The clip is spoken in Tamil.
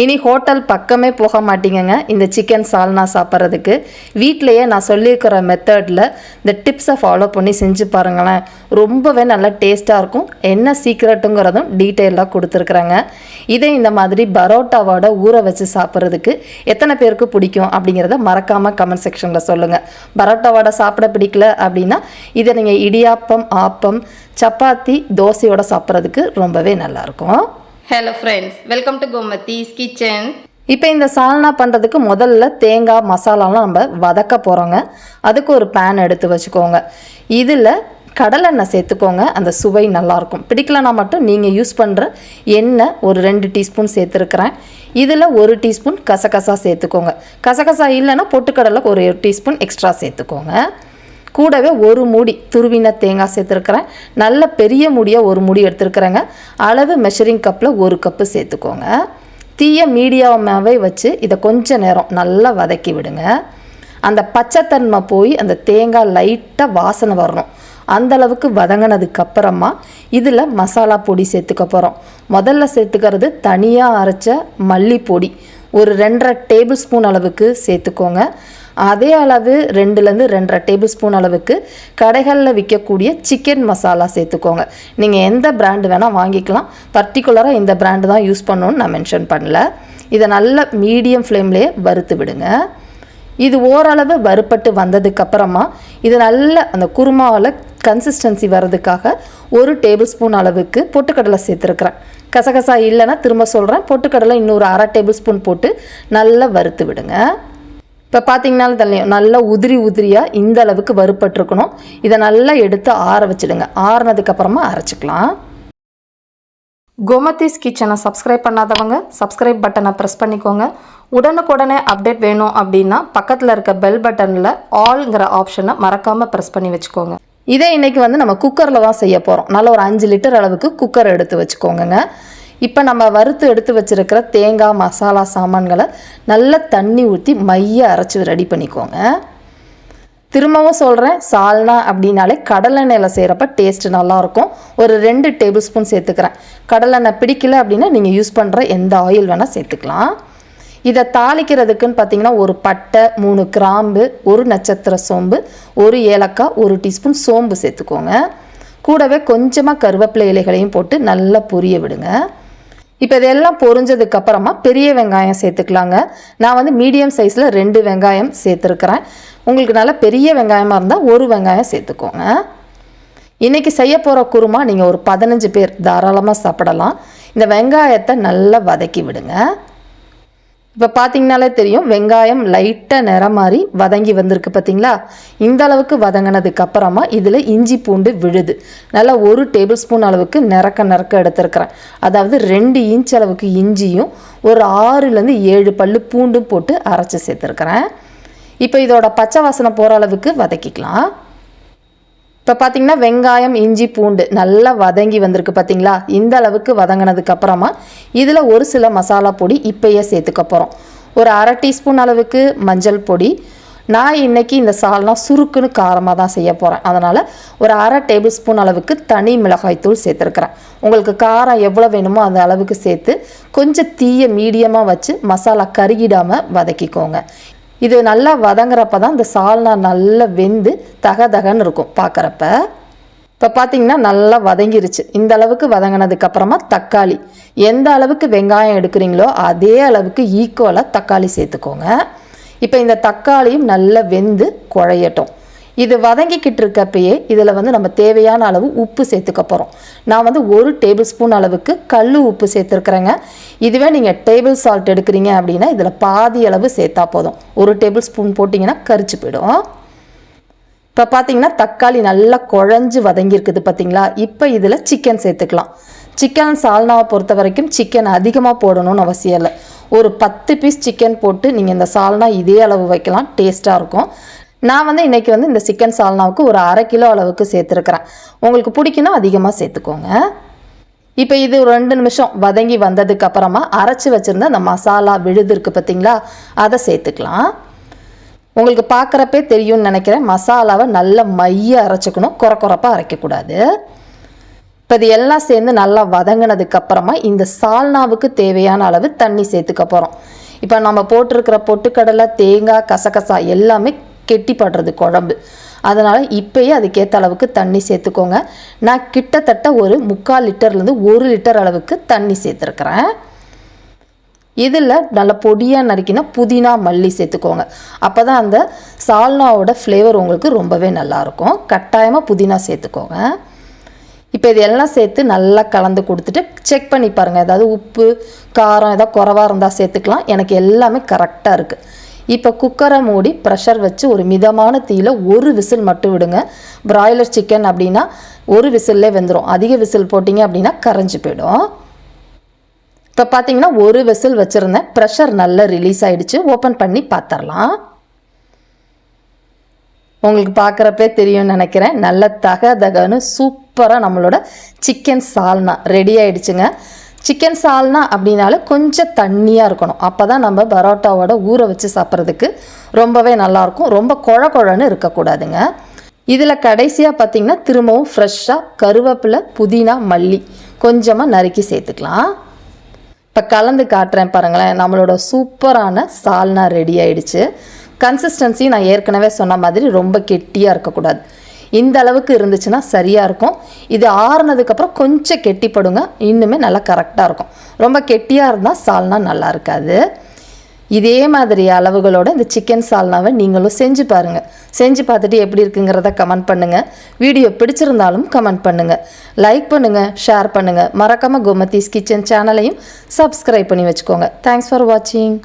இனி ஹோட்டல் பக்கமே போக மாட்டீங்கங்க இந்த சிக்கன் சால்னா சாப்பிட்றதுக்கு. வீட்டிலையே நான் சொல்லியிருக்கிற மெத்தடில் இந்த டிப்ஸை ஃபாலோ பண்ணி செஞ்சு பாருங்களேன். ரொம்பவே நல்லா டேஸ்ட்டாக இருக்கும். என்ன சீக்ரெட்டுங்கிறதும் டீட்டெயிலாக கொடுத்துருக்குறாங்க. இதே இந்த மாதிரி பரோட்டாவோட ஊற வச்சு சாப்பிட்றதுக்கு எத்தனை பேருக்கு பிடிக்கும் அப்படிங்கிறத மறக்காமல் கமெண்ட் செக்ஷனில் சொல்லுங்கள். பரோட்டாவோட சாப்பிட பிடிக்கல அப்படின்னா இதை நீங்கள் இடியாப்பம், ஆப்பம், சப்பாத்தி, தோசையோட சாப்பிட்றதுக்கு ரொம்பவே நல்லாயிருக்கும். Hello friends, welcome to Gomathi's kitchen. இப்போ இந்த சால்னா பண்ணுறதுக்கு முதல்ல தேங்காய் மசாலாலாம் நம்ம வதக்க போகிறோங்க. அதுக்கு ஒரு பேன் எடுத்து வச்சுக்கோங்க. இதில் கடலெண்ணெய் சேர்த்துக்கோங்க. அந்த சுவை நல்லாயிருக்கும். பிடிக்கலனா மட்டும் நீங்கள் யூஸ் பண்ணுற எண்ணெய் ஒரு 2 டீஸ்பூன் சேர்த்துருக்குறேன். இதில் 1 டீஸ்பூன் கசகசா சேர்த்துக்கோங்க. கசகசா இல்லைன்னா பொட்டுக்கடலை ஒரு 1 டீஸ்பூன் எக்ஸ்ட்ரா சேர்த்துக்கோங்க. கூடவே 1 மூடி துருவின தேங்காய் சேர்த்துருக்குறேன். நல்ல பெரிய மூடியாக 1 மூடி எடுத்துருக்குறேங்க. அளவு மெஷரிங் கப்பில் 1 கப்பு சேர்த்துக்கோங்க. தீய மீடியமாகவே வச்சு இதை கொஞ்சம் நேரம் நல்லா வதக்கி விடுங்க. அந்த பச்சைத்தன்மை போய் அந்த தேங்காய் லைட்டாக வாசனை வரணும். அந்தளவுக்கு வதங்கினதுக்கப்புறமா இதில் மசாலா பொடி சேர்த்துக்க போகிறோம். முதல்ல சேர்த்துக்கிறது தனியாக அரைச்ச மல்லிப்பொடி ஒரு 2.5 டேபிள் ஸ்பூன் அளவுக்கு சேர்த்துக்கோங்க. அதே அளவு 2லேருந்து 2.5 டேபிள் ஸ்பூன் அளவுக்கு கடைகளில் விற்கக்கூடிய சிக்கன் மசாலா சேர்த்துக்கோங்க. நீங்கள் எந்த பிராண்டு வேணால் வாங்கிக்கலாம். பர்டிகுலராக இந்த பிராண்டு தான் யூஸ் பண்ணணுன்னு நான் மென்ஷன் பண்ணல. இதை நல்ல மீடியம் ஃப்ளேம்லேயே வறுத்து விடுங்க. இது ஓரளவு வறுப்பட்டு வந்ததுக்கப்புறமா இது நல்ல அந்த குருமாவில் கன்சிஸ்டன்சி வர்றதுக்காக 1 டேபிள் ஸ்பூன் அளவுக்கு பொட்டுக்கடலை சேர்த்துருக்குறேன். கசகசா இல்லைன்னா திரும்ப சொல்கிறேன், பொட்டுக்கடலை இன்னொரு 1/2 டேபிள் ஸ்பூன் போட்டு நல்லா வறுத்து விடுங்க. இப்போ பார்த்தீங்கன்னாலும் தெரியும், நல்லா உதிரியாக இந்த அளவுக்கு வறுப்பட்டுருக்கணும். இதை நல்லா எடுத்து ஆற வச்சுடுங்க. ஆறுனதுக்கப்புறமா அரைச்சிக்கலாம். கோமதிஸ் கிச்சனை சப்ஸ்கிரைப் பண்ணாதவங்க சப்ஸ்கிரைப் பட்டனை ப்ரெஸ் பண்ணிக்கோங்க. உடனுக்குடனே அப்டேட் வேணும் அப்படின்னா பக்கத்தில் இருக்க பெல் பட்டனில் ஆல்ங்கிற ஆப்ஷனை மறக்காமல் ப்ரெஸ் பண்ணி வச்சுக்கோங்க. இதே இன்றைக்கி நம்ம குக்கரில் தான் செய்ய போகிறோம். நல்லா ஒரு 5 லிட்டர் அளவுக்கு குக்கர் எடுத்து வச்சுக்கோங்க. இப்போ நம்ம வறுத்து எடுத்து வச்சுருக்கிற தேங்காய் மசாலா சாமான்களை நல்லா தண்ணி ஊற்றி மைய அரைச்சி ரெடி பண்ணிக்கோங்க. திரும்பவும் சொல்கிறேன், சால்னா அப்படின்னாலே கடலெண்ணெயில் செய்கிறப்ப டேஸ்ட்டு நல்லாயிருக்கும். ஒரு 2 டேபிள் ஸ்பூன் சேர்த்துக்கிறேன். கடலெண்ணெய் பிடிக்கல அப்படின்னா நீங்கள் யூஸ் பண்ணுற எந்த ஆயில் வேணால் சேர்த்துக்கலாம். இதை தாளிக்கிறதுக்குன்னு பார்த்தீங்கன்னா ஒரு பட்டை, 3 கிராம்பு, 1 நட்சத்திர சோம்பு, 1 ஏலக்காய், 1 டீஸ்பூன் சோம்பு சேர்த்துக்கோங்க. கூடவே கொஞ்சமாக கருவேப்பிலை இலைகளையும் போட்டு நல்லா பொரிய விடுங்க. இப்போ இதெல்லாம் பொரிஞ்சதுக்கப்புறமா பெரிய வெங்காயம் சேர்த்துக்கலாங்க. நான் மீடியம் சைஸில் 2 வெங்காயம் சேர்த்துருக்குறேன். உங்களுக்கு நல்லா பெரிய வெங்காயமாக இருந்தால் 1 வெங்காயம் சேர்த்துக்கோங்க. இன்றைக்கி செய்ய போகிற குருமா நீங்கள் ஒரு 15 பேர் தாராளமாக சாப்பிடலாம். இந்த வெங்காயத்தை நல்லா வதக்கி விடுங்க. இப்போ பார்த்தீங்கனாலே தெரியும், வெங்காயம் லைட்டாக நிறம் மாறி வதங்கி வந்திருக்கு பார்த்தீங்களா. இந்த அளவுக்கு வதங்கினதுக்கு அப்புறமா இதில் இஞ்சி பூண்டு விழுது நல்லா 1 டேபிள் ஸ்பூன் அளவுக்கு நிறக்க எடுத்துருக்கிறேன். அதாவது 2 இன்ச் அளவுக்கு இஞ்சியும் ஒரு 6லேருந்து 7 பல்லு பூண்டும் போட்டு அரைச்சி சேர்த்துருக்கிறேன். இப்போ இதோட பச்சை வாசனை போகிற அளவுக்கு வதக்கிக்கலாம். இப்போ பார்த்தீங்கன்னா வெங்காயம், இஞ்சி, பூண்டு நல்லா வதங்கி வந்திருக்கு பார்த்தீங்களா. இந்த அளவுக்கு வதங்கினதுக்கு அப்புறமா இதில் ஒரு சில மசாலா பொடி இப்போயே சேர்த்துக்க போகிறோம். ஒரு 1/2 டீஸ்பூன் அளவுக்கு மஞ்சள் பொடி. நான் இன்றைக்கி இந்த சால்னா சுருக்குன்னு காரமாக தான் செய்ய போகிறேன். அதனால் ஒரு 1/2 டேபிள் ஸ்பூன் அளவுக்கு தனி மிளகாய்த்தூள் சேர்த்துருக்குறேன். உங்களுக்கு காரம் எவ்வளோ வேணுமோ அந்த அளவுக்கு சேர்த்து கொஞ்சம் தீய மீடியமாக வச்சு மசாலா கருகிடாமல் வதக்கிக்கோங்க. இது நல்லா வதங்குறப்ப தான் இந்த சால்னா நல்லா வெந்து தகன்னு இருக்கும் பார்க்குறப்ப. இப்போ பார்த்தீங்கன்னா நல்லா வதங்கிருச்சு. இந்த அளவுக்கு வதங்கினதுக்கப்புறமா தக்காளி எந்த அளவுக்கு வெங்காயம் எடுக்கிறீங்களோ அதே அளவுக்கு ஈக்குவலாக தக்காளி சேர்த்துக்கோங்க. இப்போ இந்த தக்காளியும் நல்லா வெந்து குழையட்டும். இது வதங்கிக்கிட்டு இருக்கப்பயே இதில் நம்ம தேவையான அளவு உப்பு சேர்த்துக்க போகிறோம். நான் 1 டேபிள் ஸ்பூன் அளவுக்கு கல் உப்பு சேர்த்துருக்குறேங்க. இதுவே நீங்கள் டேபிள் சால்ட் எடுக்கிறீங்க அப்படின்னா இதில் பாதி அளவு சேர்த்தா போதும். 1 டேபிள் ஸ்பூன் போட்டிங்கன்னா கரிச்சு போயிடும். இப்போ பார்த்தீங்கன்னா தக்காளி நல்லா குழஞ்சி வதங்கியிருக்குது பார்த்தீங்களா. இப்போ இதில் சிக்கன் சேர்த்துக்கலாம். சிக்கன் சால்னாவை பொறுத்த வரைக்கும் சிக்கன் அதிகமாக போடணும்னு அவசியம் இல்லை. ஒரு 10 பீஸ் சிக்கன் போட்டு நீங்கள் இந்த சால்னா இதே அளவு வைக்கலாம், டேஸ்ட்டாக இருக்கும். நான் இன்றைக்கி இந்த சிக்கன் சால்னாவுக்கு ஒரு 1/2 கிலோ அளவுக்கு சேர்த்துருக்குறேன். உங்களுக்கு பிடிக்குன்னா அதிகமாக சேர்த்துக்கோங்க. இப்போ இது ஒரு 2 நிமிஷம் வதங்கி வந்ததுக்கப்புறமா அரைச்சி வச்சுருந்த அந்த மசாலா விழுது இருக்குது பார்த்தீங்களா, அதை சேர்த்துக்கலாம். உங்களுக்கு பார்க்குறப்பே தெரியும்னு நினைக்கிறேன், மசாலாவை நல்லா மைய அரைச்சிக்கணும், குறப்பாக அரைக்கக்கூடாது. இப்போ இது எல்லாம் சேர்ந்து நல்லா வதங்கினதுக்கப்புறமா இந்த சால்னாவுக்கு தேவையான அளவு தண்ணி சேர்த்துக்க போகிறோம். இப்போ நம்ம போட்டிருக்கிற பொட்டுக்கடலை, தேங்காய், கசகசா எல்லாமே கெட்டிப்படுறது குழம்பு. அதனால் இப்போயே அதுக்கேற்ற அளவுக்கு தண்ணி சேர்த்துக்கோங்க. நான் கிட்டத்தட்ட ஒரு 3/4 லிட்டர்லேருந்து 1 லிட்டர் அளவுக்கு தண்ணி சேர்த்துருக்குறேன். இதில் நல்ல பொடியாக நறுக்கினா புதினா, மல்லி சேர்த்துக்கோங்க. அப்போ தான் அந்த சால்னாவோட ஃப்ளேவர் உங்களுக்கு ரொம்பவே நல்லாயிருக்கும். கட்டாயமாக புதினா சேர்த்துக்கோங்க. இப்போ இது எல்லாம் சேர்த்து நல்லா கலந்து கொடுத்துட்டு செக் பண்ணி பாருங்கள். ஏதாவது உப்பு, காரம் ஏதாவது குறைவாக இருந்தால் சேர்த்துக்கலாம். எனக்கு எல்லாமே கரெக்டாக இருக்குது. இப்போ குக்கரை மூடி ப்ரெஷர் வச்சு ஒரு மிதமான தீயில் 1 விசில் மட்டும் விடுங்க. பிராய்லர் சிக்கன் அப்படின்னா 1 விசில்லே வெந்துடும். அதிக விசில் போட்டிங்க அப்படின்னா கரைஞ்சி போயிடும். இப்போ பார்த்தீங்கன்னா 1 விசில் வச்சுருந்தேன். ப்ரெஷர் நல்லா ரிலீஸ் ஆகிடுச்சு. ஓப்பன் பண்ணி பார்த்துடலாம். உங்களுக்கு பார்க்குறப்பே தெரியும்னு நினைக்கிறேன். நல்ல தகன்னு சூப்பராக நம்மளோட சிக்கன் சால்னா ரெடி ஆகிடுச்சுங்க. சிக்கன் சால்னா அப்படின்னாலே கொஞ்சம் தண்ணியாக இருக்கணும். அப்போ தான் நம்ம பரோட்டாவோட ஊற வச்சு சாப்பிட்றதுக்கு ரொம்பவே நல்லாயிருக்கும். ரொம்ப குழன்னு இருக்கக்கூடாதுங்க. இதில் கடைசியாக பார்த்திங்கன்னா திரும்பவும் ஃப்ரெஷ்ஷாக கருவேப்பிலை, புதினா, மல்லி கொஞ்சமாக நறுக்கி சேர்த்துக்கலாம். இப்போ கலந்து காட்டுறேன் பாருங்களேன். நம்மளோட சூப்பரான சால்னா ரெடி ஆகிடுச்சு. கன்சிஸ்டன்சி நான் ஏற்கனவே சொன்ன மாதிரி ரொம்ப கெட்டியாக இருக்கக்கூடாது. இந்த அளவுக்கு இருந்துச்சுன்னா சரியாக இருக்கும். இது ஆறுனதுக்கப்புறம் கொஞ்சம் கெட்டிப்படுங்க. இன்னுமே நல்லா கரெக்டாக இருக்கும். ரொம்ப கெட்டியாக இருந்தால் சால்னா நல்லா இருக்காது. இதே மாதிரி அளவுகளோட இந்த சிக்கன் சால்னாவை நீங்களும் செஞ்சு பாருங்கள். செஞ்சு பார்த்துட்டு எப்படி இருக்குங்கிறத கமெண்ட் பண்ணுங்கள். வீடியோ பிடிச்சிருந்தாலும் கமெண்ட் பண்ணுங்கள். லைக் பண்ணுங்கள், ஷேர் பண்ணுங்கள். மறக்காமல் கோமதீஸ் கிச்சன் சேனலையும் சப்ஸ்கிரைப் பண்ணி வச்சுக்கோங்க. தேங்க்ஸ் ஃபார் வாட்சிங்.